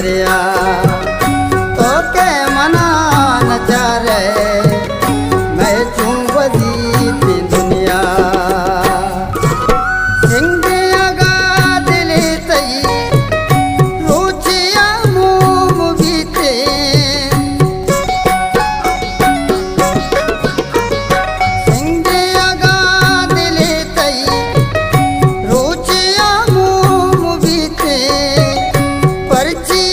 मरिया तो के मना नचारे मैं चूं वजीती दुनिया सिंगिया गा दिल तई रुचिया मुम बीते सिंगिया गा दिल तई रुचिया मुम बीते परची